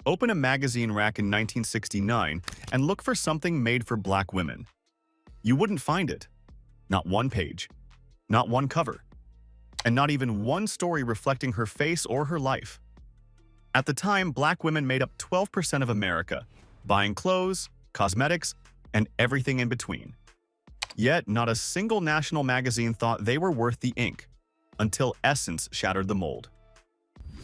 Open a magazine rack in 1969 and look for something made for black women. You wouldn't find it. Not one page. Not one cover. And not even one story reflecting her face or her life. At the time, black women made up 12% of America, buying clothes, cosmetics, and everything in between. Yet, not a single national magazine thought they were worth the ink, until Essence shattered the mold.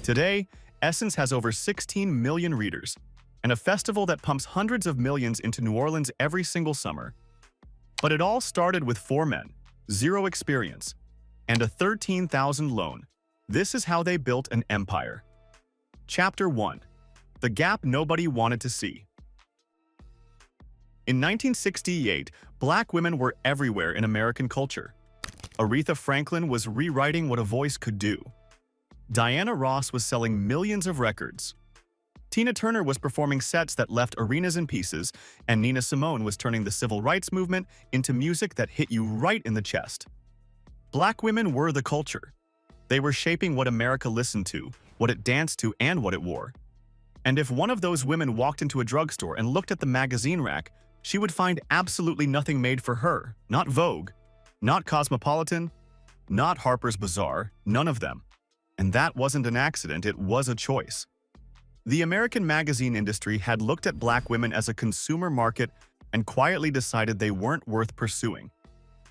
Today, Essence has over 16 million readers, and a festival that pumps hundreds of millions into New Orleans every single summer. But it all started with 4 men, 0 experience, and a $13,000 loan. This is how they built an empire. Chapter 1. The Gap Nobody Wanted to See. In 1968, black women were everywhere in American culture. Aretha Franklin was rewriting what a voice could do. Diana Ross was selling millions of records. Tina Turner was performing sets that left arenas in pieces, and Nina Simone was turning the civil rights movement into music that hit you right in the chest. Black women were the culture. They were shaping what America listened to, what it danced to, and what it wore. And if one of those women walked into a drugstore and looked at the magazine rack, she would find absolutely nothing made for her. Not Vogue, not Cosmopolitan, not Harper's Bazaar, none of them. And that wasn't an accident, it was a choice. The American magazine industry had looked at black women as a consumer market and quietly decided they weren't worth pursuing.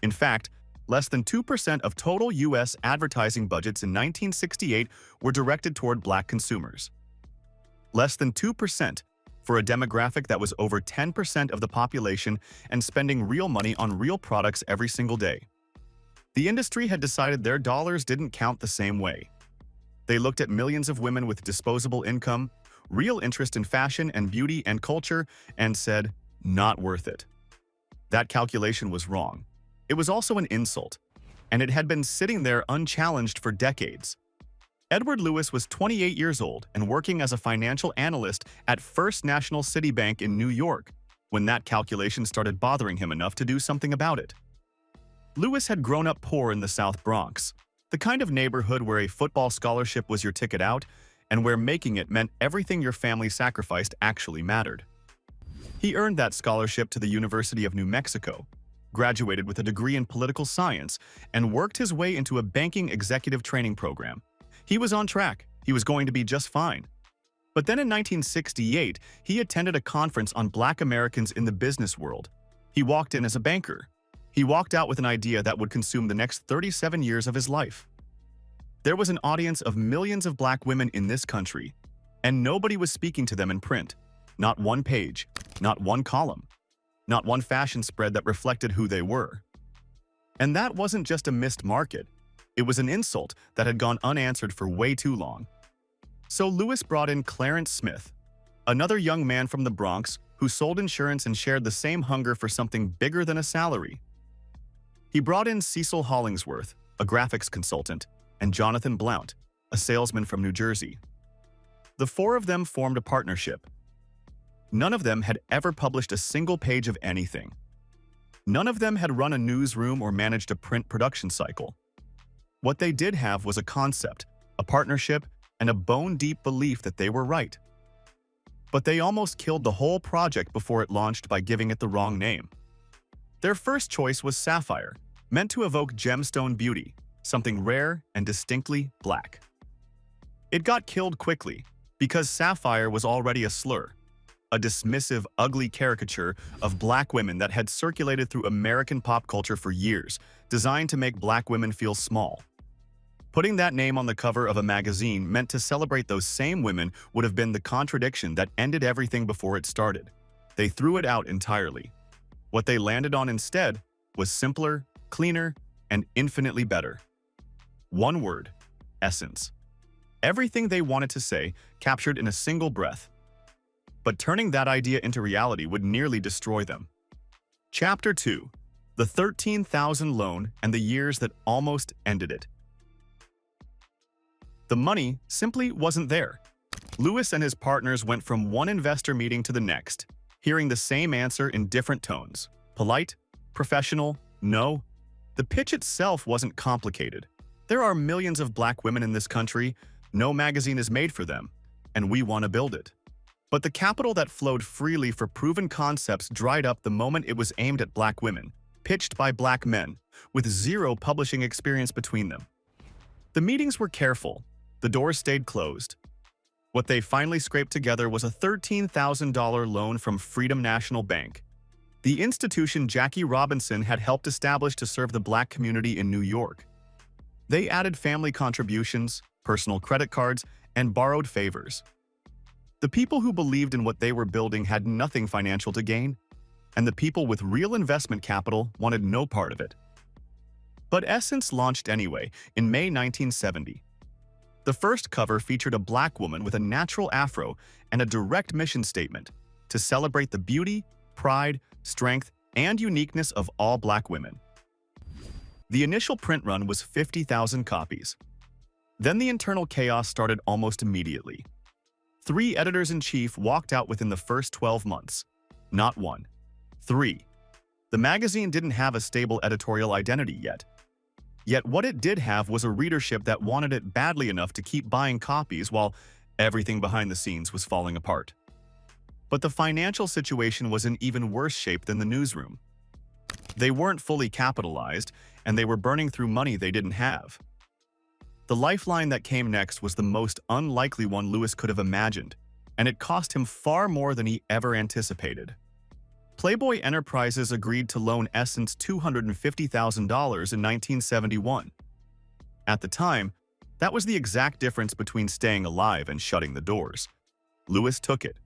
In fact, less than 2% of total U.S. advertising budgets in 1968 were directed toward black consumers. Less than 2% for a demographic that was over 10% of the population and spending real money on real products every single day. The industry had decided their dollars didn't count the same way. They looked at millions of women with disposable income, real interest in fashion and beauty and culture, and said, not worth it. That calculation was wrong. It was also an insult, and it had been sitting there unchallenged for decades. Edward Lewis was 28 years old and working as a financial analyst at First National City Bank in New York when that calculation started bothering him enough to do something about it. Lewis had grown up poor in the South Bronx, the kind of neighborhood where a football scholarship was your ticket out and where making it meant everything your family sacrificed actually mattered. He earned that scholarship to the University of New Mexico, graduated with a degree in political science, and worked his way into a banking executive training program. He was on track. He was going to be just fine. But then in 1968, he attended a conference on black Americans in the business world. He walked in as a banker. He walked out with an idea that would consume the next 37 years of his life. There was an audience of millions of black women in this country, and nobody was speaking to them in print. Not one page, not one column, not one fashion spread that reflected who they were. And that wasn't just a missed market. It was an insult that had gone unanswered for way too long. So Lewis brought in Clarence Smith, another young man from the Bronx who sold insurance and shared the same hunger for something bigger than a salary. He brought in Cecil Hollingsworth, a graphics consultant, and Jonathan Blount, a salesman from New Jersey. The 4 of them formed a partnership. None of them had ever published a single page of anything. None of them had run a newsroom or managed a print production cycle. What they did have was a concept, a partnership, and a bone-deep belief that they were right. But they almost killed the whole project before it launched by giving it the wrong name. Their first choice was Sapphire, meant to evoke gemstone beauty, something rare and distinctly black. It got killed quickly because Sapphire was already a slur, a dismissive, ugly caricature of black women that had circulated through American pop culture for years, designed to make black women feel small. Putting that name on the cover of a magazine meant to celebrate those same women would have been the contradiction that ended everything before it started. They threw it out entirely. What they landed on instead was simpler, cleaner, and infinitely better. One word: essence. Everything they wanted to say captured in a single breath. But turning that idea into reality would nearly destroy them. Chapter 2. The $13,000 loan and the years that almost ended it. The money simply wasn't there. Lewis and his partners went from one investor meeting to the next, hearing the same answer in different tones. Polite, professional, no. The pitch itself wasn't complicated. There are millions of black women in this country, no magazine is made for them, and we want to build it. But the capital that flowed freely for proven concepts dried up the moment it was aimed at black women, pitched by black men, with zero publishing experience between them. The meetings were careful. The doors stayed closed. What they finally scraped together was a $13,000 loan from Freedom National Bank, the institution Jackie Robinson had helped establish to serve the black community in New York. They added family contributions, personal credit cards, and borrowed favors. The people who believed in what they were building had nothing financial to gain, and the people with real investment capital wanted no part of it. But Essence launched anyway in May 1970. The first cover featured a black woman with a natural afro and a direct mission statement to celebrate the beauty, pride, strength, and uniqueness of all black women. The initial print run was 50,000 copies. Then the internal chaos started almost immediately. 3 editors-in-chief walked out within the first 12 months. Not 1. 3. The magazine didn't have a stable editorial identity yet. Yet what it did have was a readership that wanted it badly enough to keep buying copies while everything behind the scenes was falling apart. But the financial situation was in even worse shape than the newsroom. They weren't fully capitalized, and they were burning through money they didn't have. The lifeline that came next was the most unlikely one Lewis could have imagined, and it cost him far more than he ever anticipated. Playboy Enterprises agreed to loan Essence $250,000 in 1971. At the time, that was the exact difference between staying alive and shutting the doors. Lewis took it.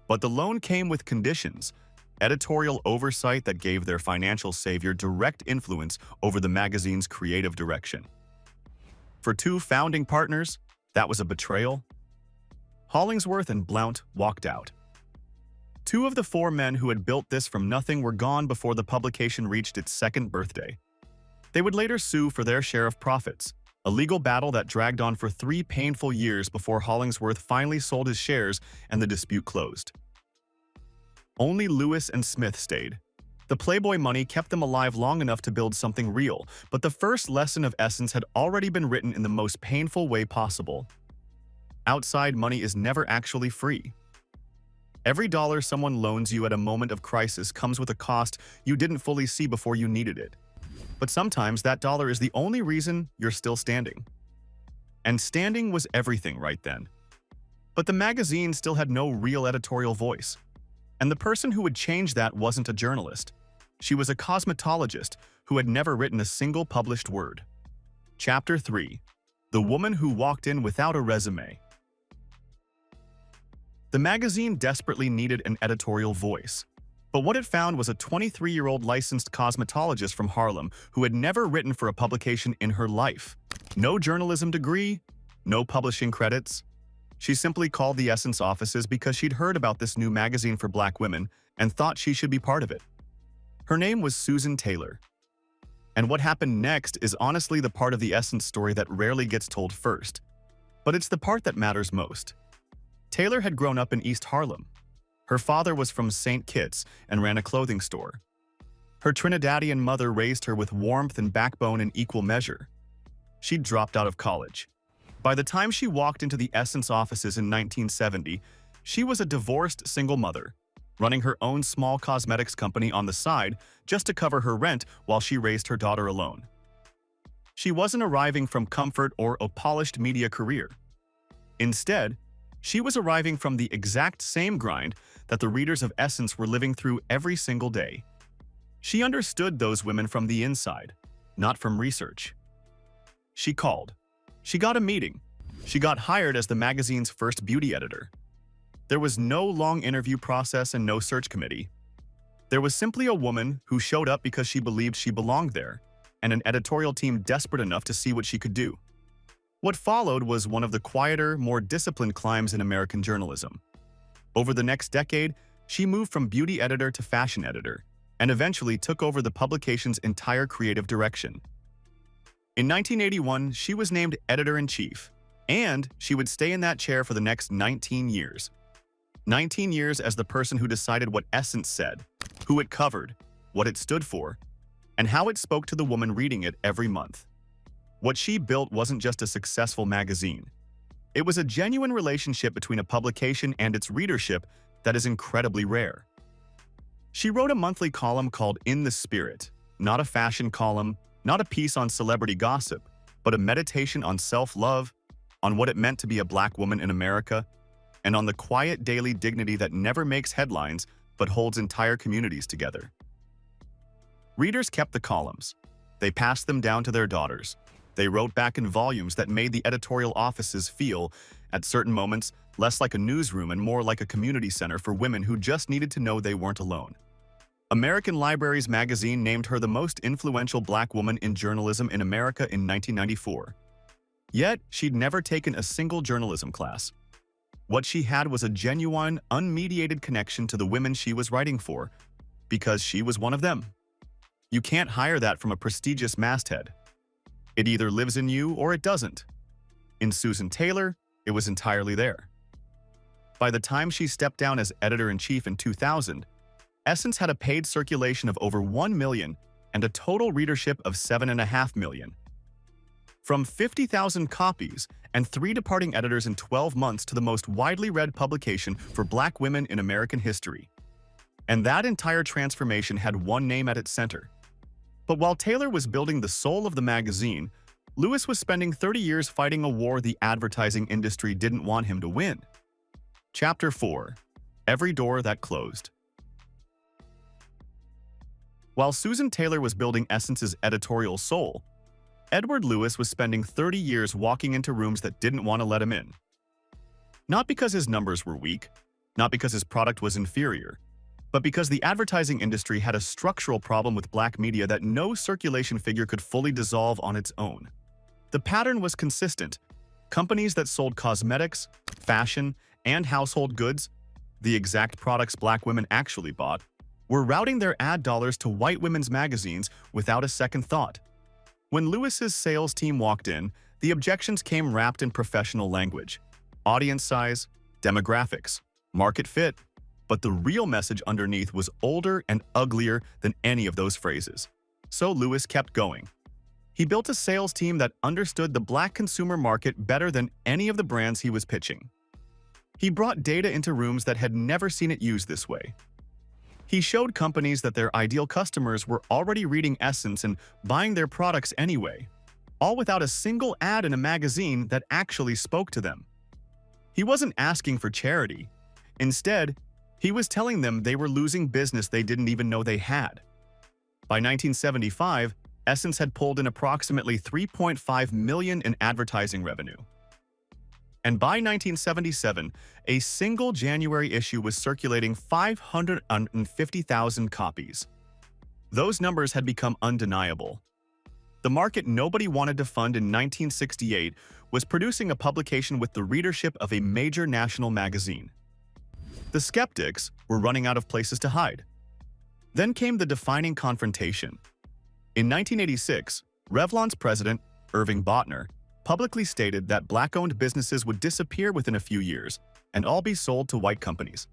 But the loan came with conditions, editorial oversight that gave their financial savior direct influence over the magazine's creative direction. For 2 founding partners, that was a betrayal. Hollingsworth and Blount walked out. 2 of the 4 men who had built this from nothing were gone before the publication reached its 2nd birthday. They would later sue for their share of profits, a legal battle that dragged on for 3 painful years before Hollingsworth finally sold his shares and the dispute closed. Only Lewis and Smith stayed. The Playboy money kept them alive long enough to build something real, but the first lesson of Essence had already been written in the most painful way possible. Outside money is never actually free. Every dollar someone loans you at a moment of crisis comes with a cost you didn't fully see before you needed it. But sometimes that dollar is the only reason you're still standing. And standing was everything right then. But the magazine still had no real editorial voice. And the person who would change that wasn't a journalist. She was a cosmetologist who had never written a single published word. Chapter 3. The Woman Who Walked In Without a Resume. The magazine desperately needed an editorial voice. But what it found was a 23-year-old licensed cosmetologist from Harlem who had never written for a publication in her life. No journalism degree, no publishing credits. She simply called the Essence offices because she'd heard about this new magazine for black women and thought she should be part of it. Her name was Susan Taylor. And what happened next is honestly the part of the Essence story that rarely gets told first. But it's the part that matters most. Taylor had grown up in East Harlem. Her father was from St. Kitts and ran a clothing store. Her Trinidadian mother raised her with warmth and backbone in equal measure. She'd dropped out of college. By the time she walked into the Essence offices in 1970, she was a divorced single mother, running her own small cosmetics company on the side just to cover her rent while she raised her daughter alone. She wasn't arriving from comfort or a polished media career. Instead, she was arriving from the exact same grind that the readers of Essence were living through every single day. She understood those women from the inside, not from research. She called. She got a meeting. She got hired as the magazine's first beauty editor. There was no long interview process and no search committee. There was simply a woman who showed up because she believed she belonged there, and an editorial team desperate enough to see what she could do. What followed was one of the quieter, more disciplined climbs in American journalism. Over the next decade, she moved from beauty editor to fashion editor, and eventually took over the publication's entire creative direction. In 1981, she was named editor-in-chief, and she would stay in that chair for the next 19 years. 19 years as the person who decided what Essence said, who it covered, what it stood for, and how it spoke to the woman reading it every month. What she built wasn't just a successful magazine. It was a genuine relationship between a publication and its readership that is incredibly rare. She wrote a monthly column called In the Spirit, not a fashion column, not a piece on celebrity gossip, but a meditation on self-love, on what it meant to be a Black woman in America, and on the quiet daily dignity that never makes headlines but holds entire communities together. Readers kept the columns. They passed them down to their daughters. They wrote back in volumes that made the editorial offices feel, at certain moments, less like a newsroom and more like a community center for women who just needed to know they weren't alone. American Libraries magazine named her the most influential Black woman in journalism in America in 1994. Yet, she'd never taken a single journalism class. What she had was a genuine, unmediated connection to the women she was writing for, because she was one of them. You can't hire that from a prestigious masthead. It either lives in you or it doesn't. In Susan Taylor, it was entirely there. By the time she stepped down as editor-in-chief in 2000, Essence had a paid circulation of over 1 million and a total readership of 7.5 million. From 50,000 copies and 3 departing editors in 12 months to the most widely read publication for Black women in American history. And that entire transformation had one name at its center. But while Taylor was building the soul of the magazine, Lewis was spending 30 years fighting a war the advertising industry didn't want him to win. Chapter 4. Every Door That Closed. While Susan Taylor was building Essence's editorial soul, Edward Lewis was spending 30 years walking into rooms that didn't want to let him in. Not because his numbers were weak, not because his product was inferior, but because the advertising industry had a structural problem with Black media that no circulation figure could fully dissolve on its own. The pattern was consistent. Companies that sold cosmetics, fashion, and household goods, the exact products Black women actually bought, were routing their ad dollars to white women's magazines without a second thought. When Lewis's sales team walked in, the objections came wrapped in professional language. Audience size, demographics, market fit. But the real message underneath was older and uglier than any of those phrases. So Lewis kept going. He built a sales team that understood the Black consumer market better than any of the brands he was pitching. He brought data into rooms that had never seen it used this way. He showed companies that their ideal customers were already reading Essence and buying their products anyway, all without a single ad in a magazine that actually spoke to them. He wasn't asking for charity. Instead, he was telling them they were losing business they didn't even know they had. By 1975, Essence had pulled in approximately $3.5 million in advertising revenue. And by 1977, a single January issue was circulating 550,000 copies. Those numbers had become undeniable. The market nobody wanted to fund in 1968 was producing a publication with the readership of a major national magazine. The skeptics were running out of places to hide. Then came the defining confrontation. In 1986, Revlon's president, Irving Botner, publicly stated that Black-owned businesses would disappear within a few years and all be sold to white companies.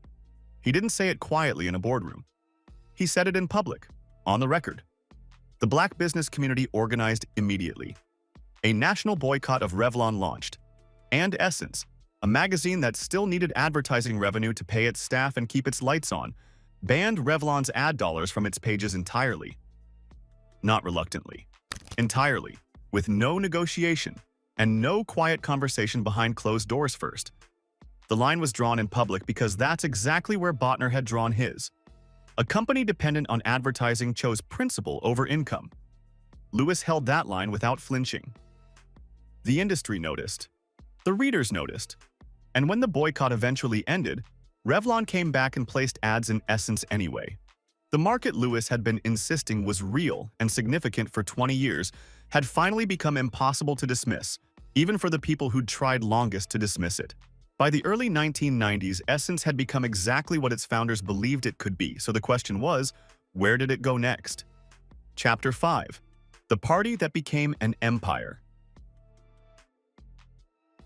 He didn't say it quietly in a boardroom. He said it in public, on the record. The Black business community organized immediately. A national boycott of Revlon launched, and Essence, a magazine that still needed advertising revenue to pay its staff and keep its lights on, banned Revlon's ad dollars from its pages entirely. Not reluctantly. Entirely, with no negotiation and no quiet conversation behind closed doors first. The line was drawn in public because that's exactly where Botner had drawn his. A company dependent on advertising chose principle over income. Lewis held that line without flinching. The industry noticed. The readers noticed. And when the boycott eventually ended, Revlon came back and placed ads in Essence anyway. The market Lewis had been insisting was real and significant for 20 years had finally become impossible to dismiss, even for the people who'd tried longest to dismiss it. By the early 1990s, Essence had become exactly what its founders believed it could be, so the question was, where did it go next? Chapter 5. The Party That Became an Empire.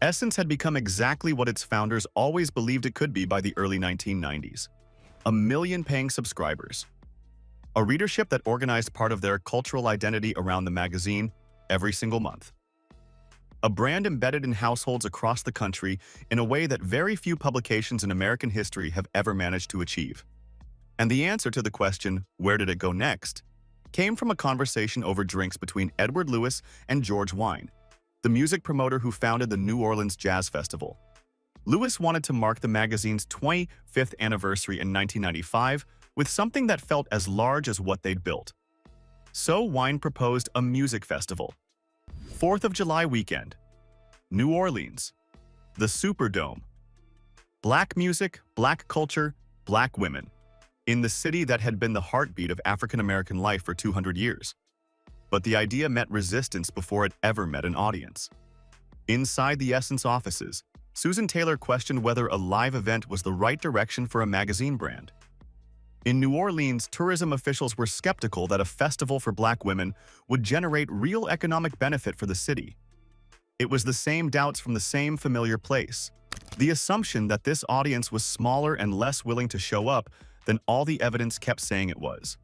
Essence had become exactly what its founders always believed it could be by the early 1990s. 1 million paying subscribers. A readership that organized part of their cultural identity around the magazine every single month. a brand embedded in households across the country in a way that very few publications in American history have ever managed to achieve. And the answer to the question, where did it go next, came from a conversation over drinks between Edward Lewis and George Wine, the music promoter who founded the New Orleans Jazz Festival. Lewis wanted to mark the magazine's 25th anniversary in 1995 with something that felt as large as what they'd built. So Wine proposed a music festival. 4th of July weekend. New Orleans. The Superdome. Black music, black culture, black women. In the city that had been the heartbeat of African-American life for 200 years. But the idea met resistance before it ever met an audience. Inside the Essence offices, Susan Taylor questioned whether a live event was the right direction for a magazine brand. In New Orleans, tourism officials were skeptical that a festival for black women would generate real economic benefit for the city. It was the same doubts from the same familiar place. The assumption that this audience was smaller and less willing to show up than all the evidence kept saying it was.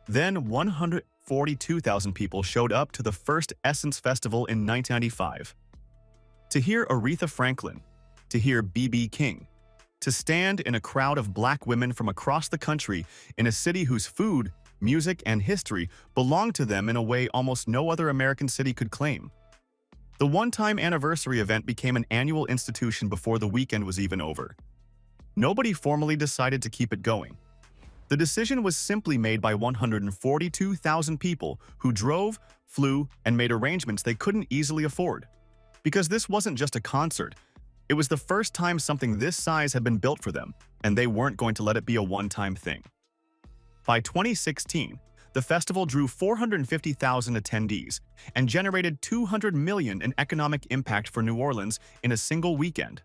Then 142,000 people showed up to the first Essence Festival in 1995. To hear Aretha Franklin, to hear B.B. King, to stand in a crowd of black women from across the country in a city whose food, music, and history belonged to them in a way almost no other American city could claim. The one-time anniversary event became an annual institution before the weekend was even over. Nobody formally decided to keep it going. The decision was simply made by 142,000 people who drove, flew, and made arrangements they couldn't easily afford. Because this wasn't just a concert, it was the first time something this size had been built for them, and they weren't going to let it be a one-time thing. By 2016, the festival drew 450,000 attendees and generated $200 million in economic impact for New Orleans in a single weekend.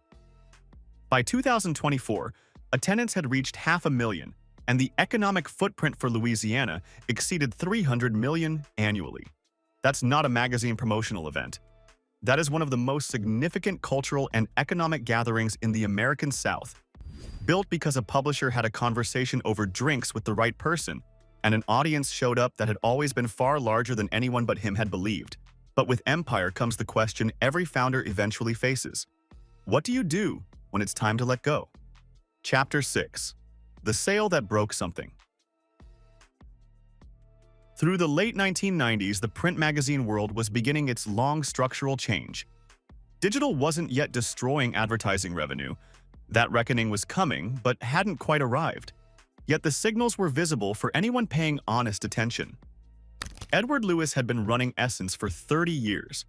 By 2024, attendance had reached 500,000, and the economic footprint for Louisiana exceeded $300 million annually. That's not a magazine promotional event. That is one of the most significant cultural and economic gatherings in the American South, built because a publisher had a conversation over drinks with the right person, and an audience showed up that had always been far larger than anyone but him had believed. But with empire comes the question every founder eventually faces. What do you do when it's time to let go? Chapter 6. The Sale That Broke Something. Through the late 1990s, the print magazine world was beginning its long structural change. Digital wasn't yet destroying advertising revenue. That reckoning was coming, but hadn't quite arrived. Yet the signals were visible for anyone paying honest attention. Edward Lewis had been running Essence for 30 years.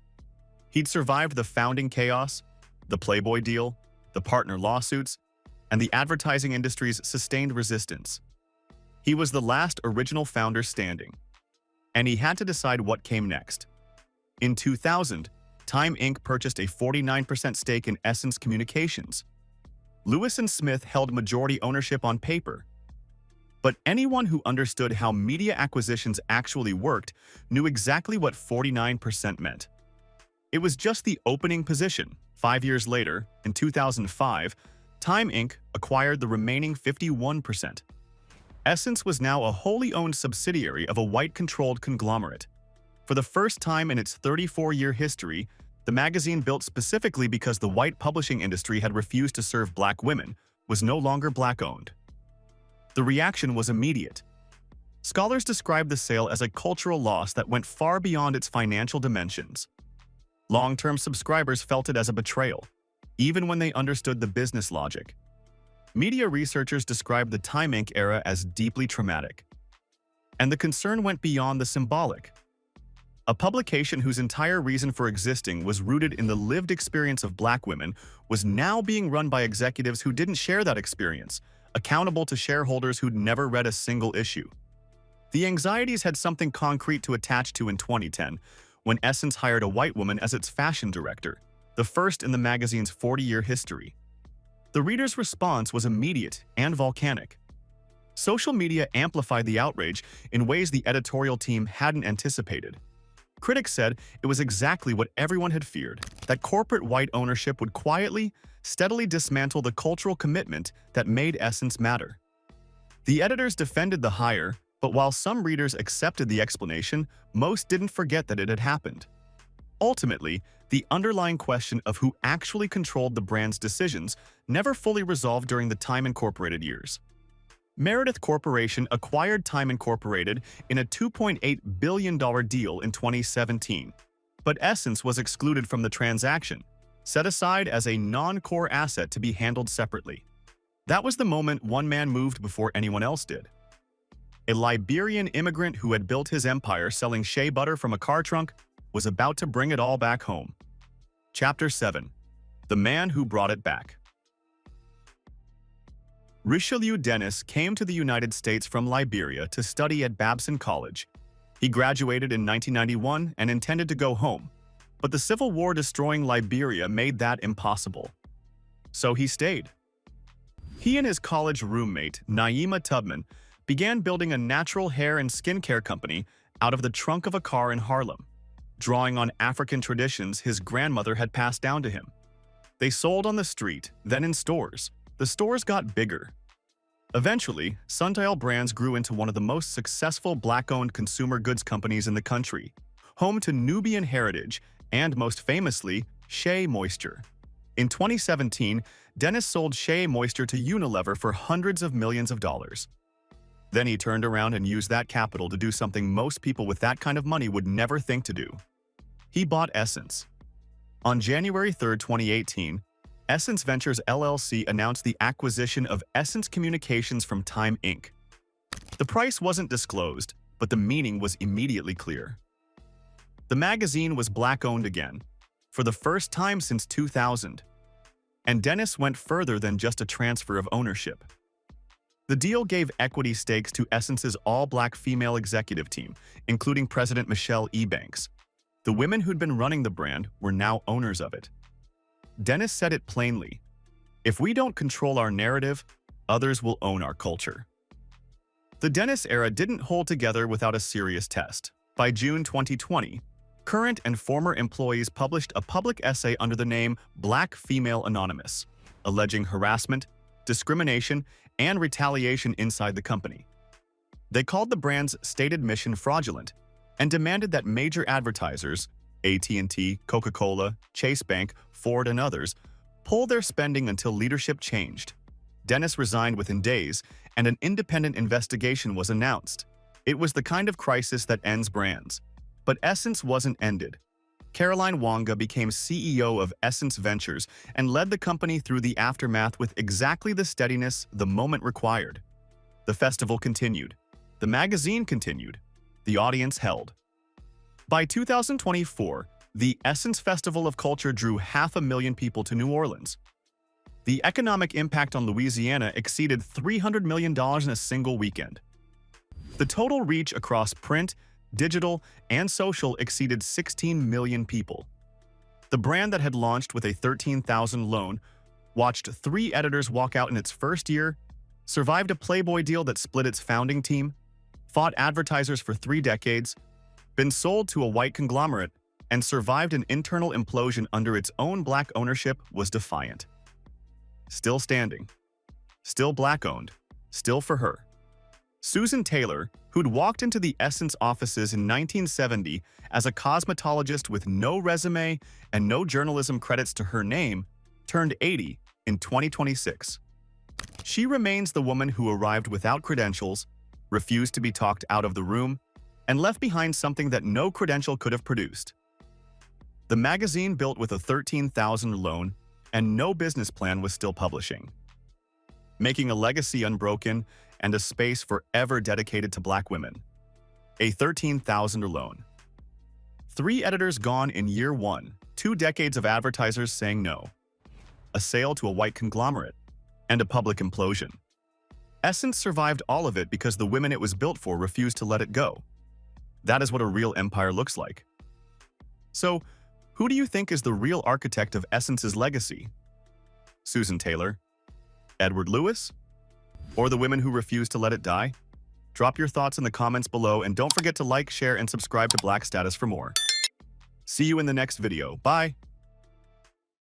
He'd survived the founding chaos, the Playboy deal, the partner lawsuits, and the advertising industry's sustained resistance. He was the last original founder standing. And he had to decide what came next. In 2000, Time Inc. purchased a 49% stake in Essence Communications. Lewis and Smith held majority ownership on paper. But anyone who understood how media acquisitions actually worked knew exactly what 49% meant. It was just the opening position. 5 years later, in 2005, Time Inc. acquired the remaining 51%. Essence was now a wholly owned subsidiary of a white-controlled conglomerate. For the first time in its 34-year history, the magazine built specifically because the white publishing industry had refused to serve black women was no longer black-owned. The reaction was immediate. Scholars describe the sale as a cultural loss that went far beyond its financial dimensions. Long-term subscribers felt it as a betrayal, even when they understood the business logic. Media researchers describe the Time Inc. era as deeply traumatic. And the concern went beyond the symbolic. A publication whose entire reason for existing was rooted in the lived experience of black women was now being run by executives who didn't share that experience, accountable to shareholders who'd never read a single issue. The anxieties had something concrete to attach to in 2010, when Essence hired a white woman as its fashion director, the first in the magazine's 40-year history. The reader's response was immediate and volcanic. Social media amplified the outrage in ways the editorial team hadn't anticipated. Critics said it was exactly what everyone had feared, that corporate white ownership would quietly, steadily dismantle the cultural commitment that made Essence matter. The editors defended the hire, but while some readers accepted the explanation, most didn't forget that it had happened. Ultimately, the underlying question of who actually controlled the brand's decisions never fully resolved during the Time Incorporated years. Meredith Corporation acquired Time Incorporated in a $2.8 billion deal in 2017, but Essence was excluded from the transaction, set aside as a non-core asset to be handled separately. That was the moment one man moved before anyone else did. A Liberian immigrant who had built his empire selling shea butter from a car trunk was about to bring it all back home. Chapter 7. The Man Who Brought It Back. Richelieu Dennis came to the United States from Liberia to study at Babson College. He graduated in 1991 and intended to go home, but the Civil War destroying Liberia made that impossible. So he stayed. He and his college roommate, Naima Tubman, began building a natural hair and skincare company out of the trunk of a car in Harlem, drawing on African traditions his grandmother had passed down to him. They sold on the street, then in stores. The stores got bigger. Eventually, Sundial Brands grew into one of the most successful Black-owned consumer goods companies in the country, home to Nubian heritage and, most famously, Shea Moisture. In 2017, Dennis sold Shea Moisture to Unilever for hundreds of millions of dollars. Then he turned around and used that capital to do something most people with that kind of money would never think to do. He bought Essence. On January 3, 2018, Essence Ventures LLC announced the acquisition of Essence Communications from Time Inc. The price wasn't disclosed, but the meaning was immediately clear. The magazine was Black-owned again, for the first time since 2000. And Dennis went further than just a transfer of ownership. The deal gave equity stakes to Essence's all-Black female executive team, including President Michelle E. Banks. The women who'd been running the brand were now owners of it. Dennis said it plainly: if we don't control our narrative, others will own our culture. The Dennis era didn't hold together without a serious test. By June 2020, current and former employees published a public essay under the name Black Female Anonymous, alleging harassment, discrimination, and retaliation inside the company. They called the brand's stated mission fraudulent and demanded that major advertisers, AT&T, Coca-Cola, Chase Bank, Ford, and others, pull their spending until leadership changed. Dennis resigned within days, and an independent investigation was announced. It was the kind of crisis that ends brands. But Essence wasn't ended. Caroline Wanga became CEO of Essence Ventures and led the company through the aftermath with exactly the steadiness the moment required. The festival continued. The magazine continued. The audience held. By 2024, the Essence Festival of Culture drew 500,000 people to New Orleans. The economic impact on Louisiana exceeded $300 million in a single weekend. The total reach across print, digital, and social exceeded 16 million people. The brand that had launched with a $13,000 loan, watched 3 editors walk out in its first year, survived a Playboy deal that split its founding team, fought advertisers for 3 decades, been sold to a white conglomerate, and survived an internal implosion under its own Black ownership was defiant. Still standing. Still Black-owned. Still for her. Susan Taylor, who'd walked into the Essence offices in 1970 as a cosmetologist with no resume and no journalism credits to her name, turned 80 in 2026. She remains the woman who arrived without credentials, refused to be talked out of the room, and left behind something that no credential could have produced. The magazine built with a $13,000 loan and no business plan was still publishing, making a legacy unbroken and a space forever dedicated to Black women. A $13,000 loan. 3 editors gone in year 1, 2 decades of advertisers saying no. A sale to a white conglomerate, and a public implosion. Essence survived all of it because the women it was built for refused to let it go. That is what a real empire looks like. So, who do you think is the real architect of Essence's legacy? Susan Taylor? Edward Lewis? Or the women who refused to let it die? Drop your thoughts in the comments below and don't forget to like, share, and subscribe to Black Status for more. See you in the next video. Bye!